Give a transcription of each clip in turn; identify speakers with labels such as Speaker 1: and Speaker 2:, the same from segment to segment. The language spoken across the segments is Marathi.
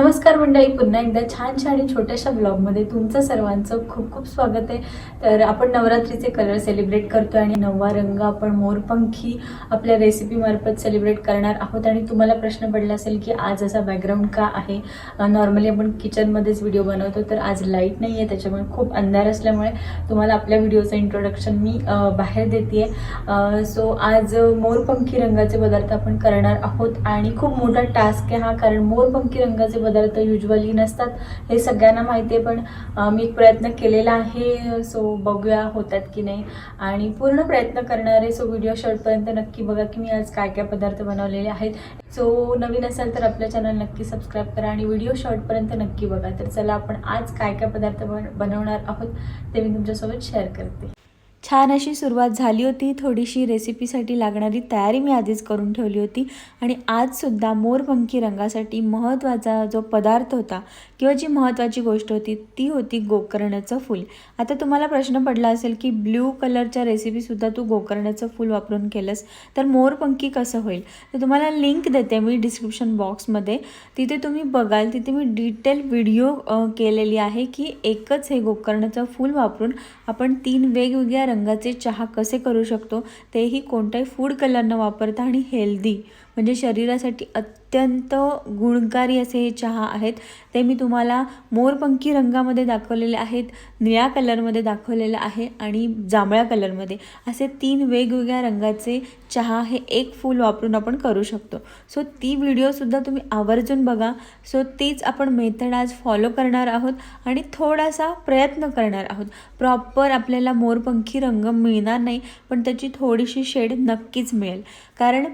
Speaker 1: नमस्कार मंडळी, पुन्हा एकदा छानशा आणि छोट्याशा ब्लॉगमध्ये तुमचं सर्वांचं खूप खूप स्वागत आहे। तर आपण नवरात्रीचे कलर सेलिब्रेट करतो आणि नववा रंग आपण मोरपंखी आपल्या रेसिपी मार्फत सेलिब्रेट करणार आहोत। आणि तुम्हाला प्रश्न पडला असेल की आज असा बॅकग्राऊंड का आहे। नॉर्मली आपण किचनमध्येच व्हिडिओ बनवतो, तर आज लाईट नाही आहे, त्याच्यामुळे खूप अंधार असल्यामुळे तुम्हाला आपल्या व्हिडिओचं इंट्रोडक्शन मी बाहेर देते। सो आज मोरपंखी रंगाचे पदार्थ आपण करणार आहोत आणि खूप मोठा टास्क आहे हा, कारण मोरपंखी रंगाचे पदार्थ युजुअली नसतात हे सगळ्यांना माहिती आहे, पण मी एक प्रयत्न केलेला आहे। सो बघूया होतात की नाही, आणि पूर्ण प्रयत्न करणार आहे। सो व्हिडिओ शेवटपर्यंत नक्की बघा की मी आज काय काय पदार्थ बनवलेले आहेत। सो नवीन असाल तर आपल्या चॅनल नक्की सबस्क्राईब करा आणि व्हिडिओ शेवटपर्यंत नक्की बघा। तर चला आपण आज काय काय पदार्थ बनवणार आहोत ते मी तुमच्यासोबत शेअर करते। छान अशी सुरुवात झाली होती, थोडीशी रेसिपीसाठी लागणारी तयारी मी आधीच करून ठेवली होती। आणि आजसुद्धा मोरपंखी रंगासाठी महत्त्वाचा जो पदार्थ होता किंवा जी महत्त्वाची गोष्ट होती ती होती गोकर्णाचं फूल। आता तुम्हाला प्रश्न पडला असेल की ब्ल्यू कलरच्या रेसिपीसुद्धा तू गोकर्णाचं फूल वापरून केलंस तर मोरपंखी कसं होईल, तर तुम्हाला लिंक देते मी डिस्क्रिप्शन बॉक्समध्ये, तिथे तुम्ही बघाल। तिथे मी डिटेल व्हिडिओ केलेली आहे की एकच हे गोकर्णाचं फूल वापरून आपण 3 वेगवेगळ्या रंगाचे चहा कसे करू शकतो, तेही कोणताही फूड कलर न वापरता आणि हेल्दी, म्हणजे शरीरासाठी अत्यंत गुणकारी असे हे चहा आहेत। ते मी तुम्हाला मोरपंखी रंगामध्ये दाखवलेले आहेत, निळ्या कलरमध्ये दाखवलेले आहे आणि जांभळ्या कलरमध्ये, असे 3 वेगवेगळ्या रंगाचे चहा हे एक फूल वापरून आपण करू शकतो। सो ती व्हिडिओसुद्धा तुम्ही आवर्जून बघा। सो तीच आपण मेथड आज फॉलो करणार आहोत आणि थोडासा प्रयत्न करणार आहोत। प्रॉपर आपल्याला मोरपंखी रंग मिळणार नाही, पण त्याची थोडीशी शेड नक्कीच मिळेल, कारण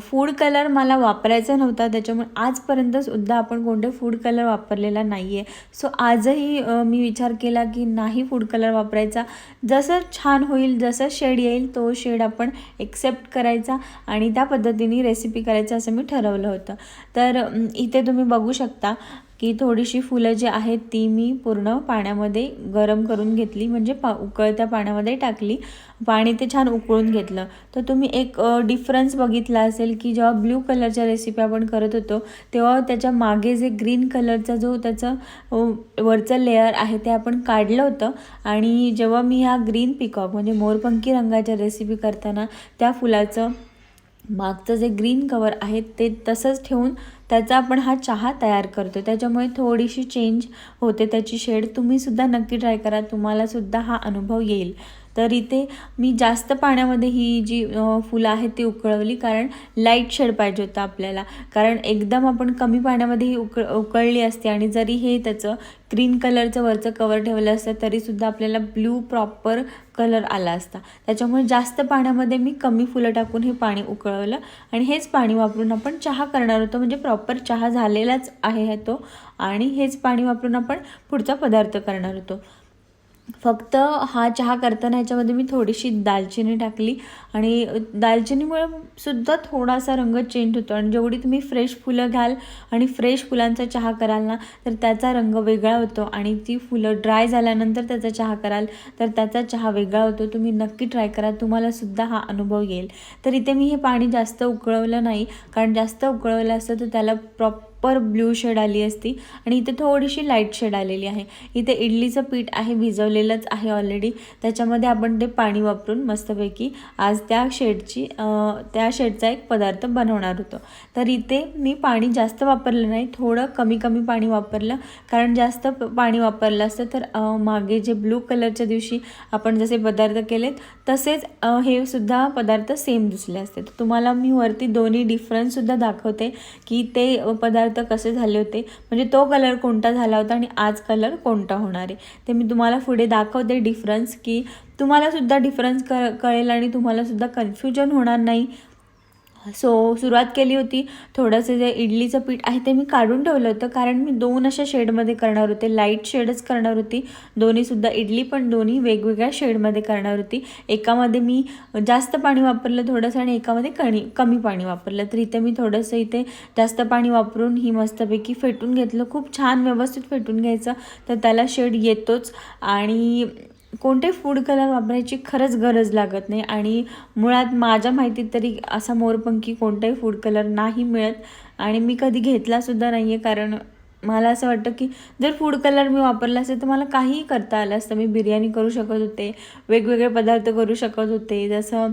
Speaker 1: फूड कलर मला वापरायचा नव्हता, त्याच्यामुळे आजपर्यंतसुद्धा आपण कोणते फूड कलर वापरलेला नाही आहे। सो आजही मी विचार केला की नाही फूड कलर वापरायचा, जसं छान होईल, जसं शेड येईल तो शेड आपण एक्सेप्ट करायचा आणि त्या पद्धतीने रेसिपी करायचं असं मी ठरवलं होतं। तर इथे तुम्ही बघू शकता की थोडीशी फुलं जी आहेत ती मी पूर्ण पाण्यामध्ये गरम करून घेतली, म्हणजे उकळत्या पाण्यामध्ये टाकली, पाणी ते छान उकळून घेतलं। तर तुम्ही एक डिफरन्स बघितला असेल की जेव्हा ब्ल्यू कलरच्या रेसिपी आपण करत होतो तेव्हा त्याच्या मागे जे ग्रीन कलरचा जो त्याचं वरचं लेअर आहे ते आपण काढलं होतं, आणि जेव्हा मी ह्या ग्रीन पिकॉक म्हणजे मोरपंखी रंगाच्या रेसिपी करताना त्या फुलाचं मागचं जे ग्रीन कवर आहे ते तसंच ठेवून त्याचा आपण हा चहा तयार करतो, त्याच्यामुळे थोडीशी चेंज होते त्याची शेड। तुम्हीसुद्धा नक्की ट्राय करा, तुम्हालासुद्धा हा अनुभव येईल। तर इथे मी जास्त पाण्यामध्ये ही जी फुलं आहेत ती उकळवली, कारण लाईट शेड पाहिजे होता आपल्याला, कारण एकदम आपण कमी पाण्यामध्ये ही उकळली असते आणि जरी हे त्याचं ग्रीन कलरचं वरचं कवर ठेवलं असतं तरीसुद्धा आपल्याला ब्ल्यू प्रॉपर कलर आला असता। त्याच्यामुळे जास्त पाण्यामध्ये मी कमी फुलं टाकून हे पाणी उकळवलं आणि हेच पाणी वापरून आपण चहा करणार होतो, म्हणजे प्रॉपर चहा झालेलाच आहे तो, आणि हेच पाणी वापरून आपण पुढचा पदार्थ करणार होतो। फक्त हा चहा करताना ह्याच्यामध्ये मी थोडीशी दालचिनी टाकली, आणि दालचिनीमुळे सुद्धा थोडासा रंग चेंज होतो, आणि जेवढी तुम्ही फ्रेश फुलं घ्याल आणि फ्रेश फुलांचा चहा कराल ना तर त्याचा रंग वेगळा होतो, आणि ती फुलं ड्राय झाल्यानंतर त्याचा चहा कराल तर त्याचा चहा वेगळा होतो। तुम्ही नक्की ट्राय करा, तुम्हालासुद्धा हा अनुभव येईल। तर इथे मी हे पाणी जास्त उकळवलं नाही, कारण जास्त उकळवलं असतं तर त्याला प्रॉपर ब्ल्यू शेड आली असती, आणि इथे थोडीशी लाईट शेड आलेली आहे। इथे इडलीचं पीठ आहे, भिजवलेलंच आहे ऑलरेडी, त्याच्यामध्ये आपण ते पाणी वापरून मस्तपैकी आज त्या शेडचा एक पदार्थ बनवणार होतो। तर इथे मी पाणी जास्त वापरलं नाही, थोडं कमी कमी पाणी वापरलं, कारण जास्त पाणी वापरलं असतं तर मागे जे ब्लू कलरच्या दिवशी आपण जसे पदार्थ केलेत तसेच हे सुद्धा पदार्थ सेम दिसले असते। तर तुम्हाला मी वरती दोन्ही डिफरन्ससुद्धा दाखवते की ते पदार्थ कसे झाले होते, म्हणजे तो कलर कोणता झाला होता आणि आज कलर कोणता होणार आहे ते मी तुम्हाला पुढे दाखवते डिफरन्स, की तुम्हालासुद्धा डिफरन्स कळेल आणि तुम्हालासुद्धा कन्फ्युजन होणार नाही। सो सुरुवात केली होती, थोडंसं जे इडलीचं पीठ आहे ते मी काढून ठेवलं होतं, कारण मी 2 अशा शेडमध्ये करणार होते, लाईट शेडच करणार होती दोन्हीसुद्धा इडली, पण दोन्ही वेगवेगळ्या शेडमध्ये करणार होती। एकामध्ये मी जास्त पाणी वापरलं थोडंसं आणि एकामध्ये कमी पाणी वापरलं। तर इथे मी थोडंसं इथे जास्त पाणी वापरून ही मस्तपैकी फेटून घेतलं, खूप छान व्यवस्थित फेटून घ्यायचं, तर त्याला शेड येतोच, आणि कोणते फूड कलर वापरायची खरंच गरज लागत नाही। आणि मुळात माझ्या माहितीत तरी असा मोरपंखी कोणताही फूड कलर नाही मिळत, आणि मी कधी घेतलासुद्धा नाही आहे, कारण मला असं वाटतं की जर फूड कलर मी वापरला असेल तर मला काहीही करता आलं असतं. मी बिर्याणी करू शकत होते, वेगवेगळे पदार्थ करू शकत होते. जसं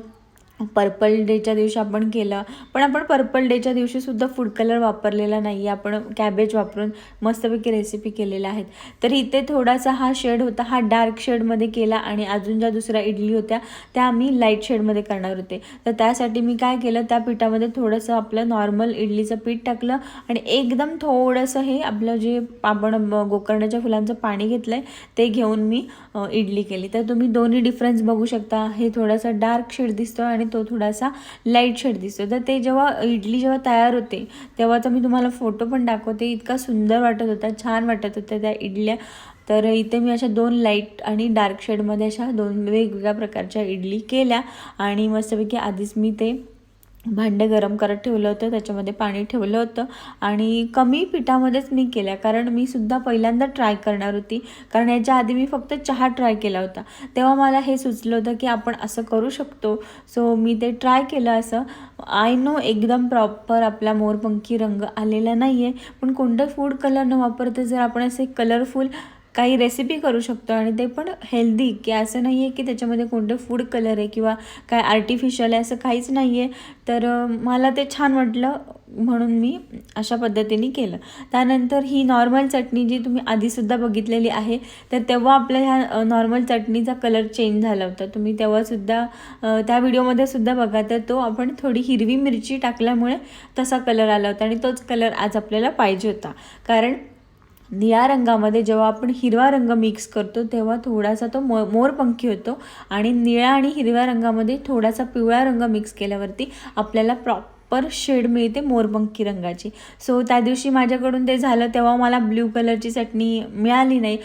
Speaker 1: पर्पल डेच्या दिवशी आपण केलं, पण आपण पर्पल डेच्या दिवशीसुद्धा फूड कलर वापरलेला नाही आहे. आपण कॅबेज वापरून मस्तपैकी रेसिपी केलेल्या आहेत. तर इथे थोडासा हा शेड होता, हा डार्क शेडमध्ये केला आणि अजून ज्या दुसऱ्या इडली होत्या त्या आम्ही लाईट शेडमध्ये करणार होते. तर त्यासाठी मी काय केलं, त्या पिठामध्ये थोडंसं आपलं नॉर्मल इडलीचं पीठ टाकलं आणि एकदम थोडंसं हे आपलं जे आपण गोकर्णाच्या फुलांचं पाणी घेतलं आहे ते घेऊन मी इडली केली. तर तुम्ही दोन्ही डिफरन्स बघू शकता. हे थोडासा डार्क शेड दिसतो आणि तो थोडासा लाईट शेड दिसतो. तर ते जेव्हा इडली जेव्हा तयार होते तेव्हाचा मी तुम्हाला फोटो पण दाखवते. इतका सुंदर वाटत होता, छान वाटत होत्या त्या इडल्या. तर इथे मी अशा 2 लाईट आणि डार्क शेडमध्ये अशा 2 वेगवेगळ्या प्रकारच्या इडली केल्या आणि मस्तपैकी आधीच मी ते भांडं गरम करत ठेवलं होतं, त्याच्यामध्ये पाणी ठेवलं होतं आणि कमी पिठामध्येच मी केल्या, कारण मी सुद्धा पहिल्यांदा ट्राय करणार होती. कारण याच्या आधी मी फक्त चहा ट्राय केला होता. तेव्हा मला हे सुचलं होतं की आपण असं करू शकतो. सो मी ते ट्राय केलं. असं आय नो एकदम प्रॉपर आपला मोरपंखी रंग आलेला नाही आहे, पण कोणतं फूड कलर न वापरता जर आपण असे कलरफुल काही रेसिपी करू शकतो आणि ते पण हेल्दी, की असं नाही आहे की त्याच्यामध्ये कोणतं फूड कलर आहे किंवा काय आर्टिफिशियल आहे, असं काहीच नाही आहे. तर मला ते छान वाटलं म्हणून मी अशा पद्धतीने केलं. त्यानंतर ही नॉर्मल चटणी जी तुम्ही आधीसुद्धा बघितलेली आहे, तर तेव्हा आपल्या ह्या नॉर्मल चटणीचा कलर चेंज झाला होता. तुम्ही तेव्हासुद्धा त्या व्हिडिओमध्ये सुद्धा बघा, तर तो आपण थोडी हिरवी मिरची टाकल्यामुळे तसा कलर आला होता आणि तोच कलर आज आपल्याला पाहिजे होता. कारण निळ्या रंगामध्ये जेव्हा आपण हिरवा रंग मिक्स करतो तेव्हा थोडासा तो मोरपंखी होतो आणि निळ्या आणि हिरव्या रंगामध्ये थोडासा पिवळा रंग मिक्स केल्यावरती आपल्याला प्रॉपर शेड मिळते मोरपंखी रंगाची. सो त्या दिवशी माझ्याकडून ते झालं, तेव्हा मला ब्ल्यू कलरची चटणी मिळाली नाही,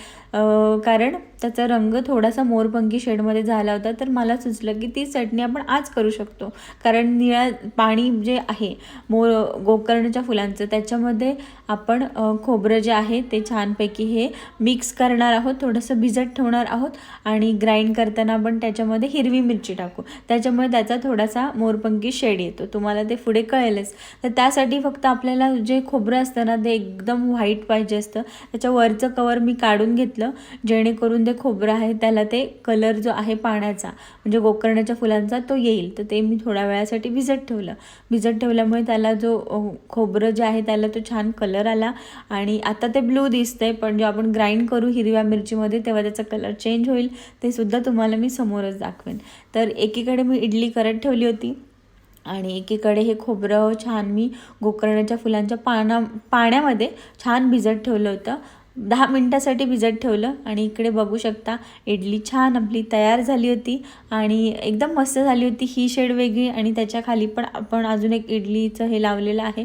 Speaker 1: कारण त्याचा रंग थोडासा मोरपंखी शेडमध्ये झाला होता. तर मला सुचलं की ती चटणी आपण आज करू शकतो, कारण निळ्या पाणी जे आहे गोकर्णाच्या फुलांचं त्याच्यामध्ये आपण खोबरं जे आहे ते छानपैकी हे मिक्स करणार आहोत, थोडंसं भिजत ठेवणार आहोत आणि ग्राइंड करताना आपण त्याच्यामध्ये हिरवी मिरची टाकू, त्याच्यामुळे त्याचा थोडासा मोरपंखी शेड येतो. तुम्हाला ते पुढे कळेलच. तर त्यासाठी फक्त आपल्याला जे खोबरं असतं ना ते एकदम व्हाईट पाहिजे असतं. त्याच्या वरचं कवर मी काढून घेतलं, जेणेकरून ते खोबरं आहे त्याला ते कलर जो आहे पाण्याचा म्हणजे गोकर्णाच्या फुलांचा तो येईल. तर ते मी थोड्या वेळासाठी भिजत ठेवलं. भिजत ठेवल्यामुळे त्याला जो खोबरं जे आहे त्याला तो छान कलर आला आणि आता ते ब्लू दिसतंय, पण जे आपण ग्राइंड करू हिरव्या मिरचीमध्ये तेव्हा त्याचा कलर चेंज होईल. ते सुद्धा तुम्हाला मी समोरच दाखवेन. तर एकीकडे मी इडली करत ठेवली होती आणि एकीकडे हे खोबरं छान मी गोकर्णाच्या फुलांच्या पाण्यामध्ये छान भिजत ठेवलं होतं. 10 मिनटासाठी भिजत ठेवलं आणि इकडे बघू शकता इडली छान आपली तयार झाली होती आणि एकदम मस्त झाली होती. ही शेड वेगळी आणि त्याच्या खाली पण आपण अजून एक इडलीचं हे लावलेलं आहे,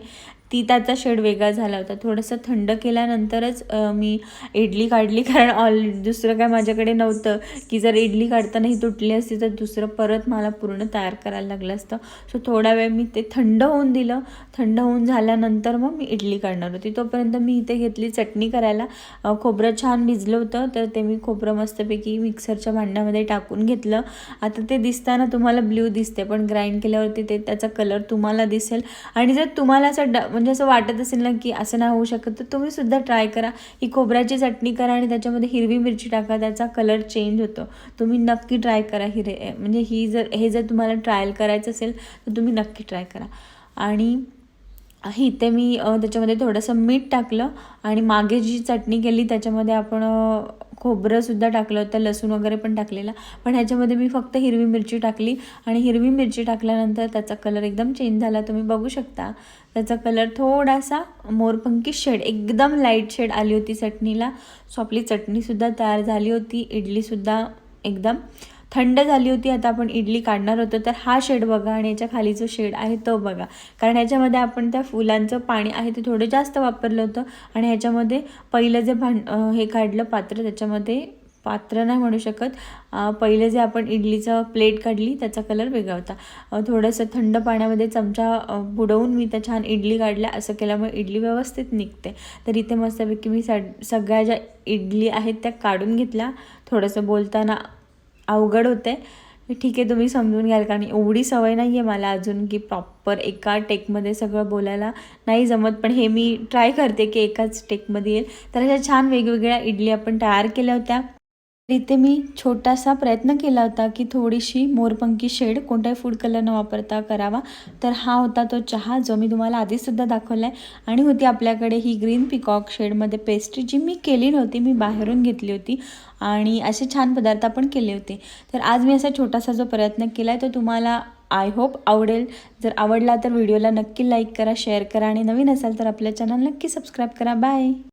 Speaker 1: त्याचा शेड वेगळा झाला होता. थोडंसं थंड केल्यानंतरच मी इडली काढली, कारण दुसरं काय माझ्याकडे नव्हतं की जर इडली काढताना ही तुटली असती तर दुसरं परत मला पूर्ण तयार करायला लागलं असतं. सो थोडा वेळ मी ते थंड होऊन दिलं. थंड होऊन झाल्यानंतर मग मी इडली काढणार होती. तोपर्यंत मी इथे घेतली चटणी करायला. खोबरं छान भिजलं होतं, तर ते मी खोबरं मस्तपैकी मिक्सरच्या भांड्यामध्ये टाकून घेतलं. आता ते दिसताना तुम्हाला ब्ल्यू दिसते, पण ग्राइंड केल्यावरती ते त्याचा कलर तुम्हाला दिसेल. आणि जर तुम्हाला असं म्हणजे असं वाटत असेल ना की असं नाही होऊ शकत, तर तुम्ही सुद्धा ट्राय करा. ही खोबऱ्याची चटणी करा आणि त्याच्यामध्ये हिरवी मिरची टाका, त्याचा कलर चेंज होतो. तुम्ही नक्की ट्राय करा. म्हणजे हे जर तुम्हाला ट्रायल करायचं असेल तर तुम्ही नक्की ट्राय करा. आणि इथे मी त्याच्यामध्ये थोडंसं मीठ टाकलं आणि मागे जी चटणी केली त्याच्यामध्ये आपण खोबरंसुद्धा टाकलं होतं, लसूण वगैरे पण टाकलेला, पण ह्याच्यामध्ये मी फक्त हिरवी मिरची टाकली आणि हिरवी मिरची टाकल्यानंतर त्याचा कलर एकदम चेंज झाला. तुम्ही बघू शकता त्याचा कलर थोडासा मोरपंखी शेड, एकदम लाईट शेड आली होती चटणीला. सो आपली चटणीसुद्धा तयार झाली होती. इडलीसुद्धा एकदम थंड झाली होती. आता आपण इडली काढणार होतो, तर हा शेड बघा आणि याच्या खाली जो शेड आहे तो बघा, कारण ह्याच्यामध्ये आपण त्या फुलांचं पाणी आहे ते थोडं जास्त वापरलं होतं आणि ह्याच्यामध्ये पहिलं जे हे काढलं पात्र, त्याच्यामध्ये पात्र नाही म्हणू शकत, पहिले जे आपण इडलीचं प्लेट काढली त्याचा कलर वेगळा होता. थोडंसं थंड पाण्यामध्ये चमचा बुडवून मी त्या छान इडली काढल्या. असं केल्यामुळे इडली व्यवस्थित निघते. तर इथे मस्तपैकी मी सगळ्या ज्या इडली आहेत त्या काढून घेतल्या. थोडंसं बोलताना अवघड होते. ठीक आहे तुम्ही समजून घ्याल, कारण एवढी सवय नाही आहे मला अजून की प्रॉपर एका टेकमध्ये सगळं बोलायला नाही जमत. पण हे मी ट्राय करते की एकाच टेकमध्ये येईल. तर अशा छान वेगवेगळ्या इडली आपण तयार केल्या होत्या. इथे मी छोटासा प्रयत्न केला होता की थोडीशी मोरपंखी शेड कोणताही फूड कलर न वापरता करावा. तर हा होता तो चहा जो मी तुम्हाला आधीसुद्धा दाखवला आहे. आणि होती आपल्याकडे ही ग्रीन पिकॉक शेडमध्ये पेस्ट्री, जी मी केली नव्हती, मी बाहेरून घेतली होती. आणि असे छान पदार्थ आपण केले होते. तर आज मी असा छोटासा जो प्रयत्न केला आहे तो तुम्हाला आय होप आवडेल. जर आवडला तर व्हिडिओला नक्की लाईक करा, शेअर करा आणि नवीन असाल तर आपल्या चॅनल नक्की सबस्क्राईब करा. बाय.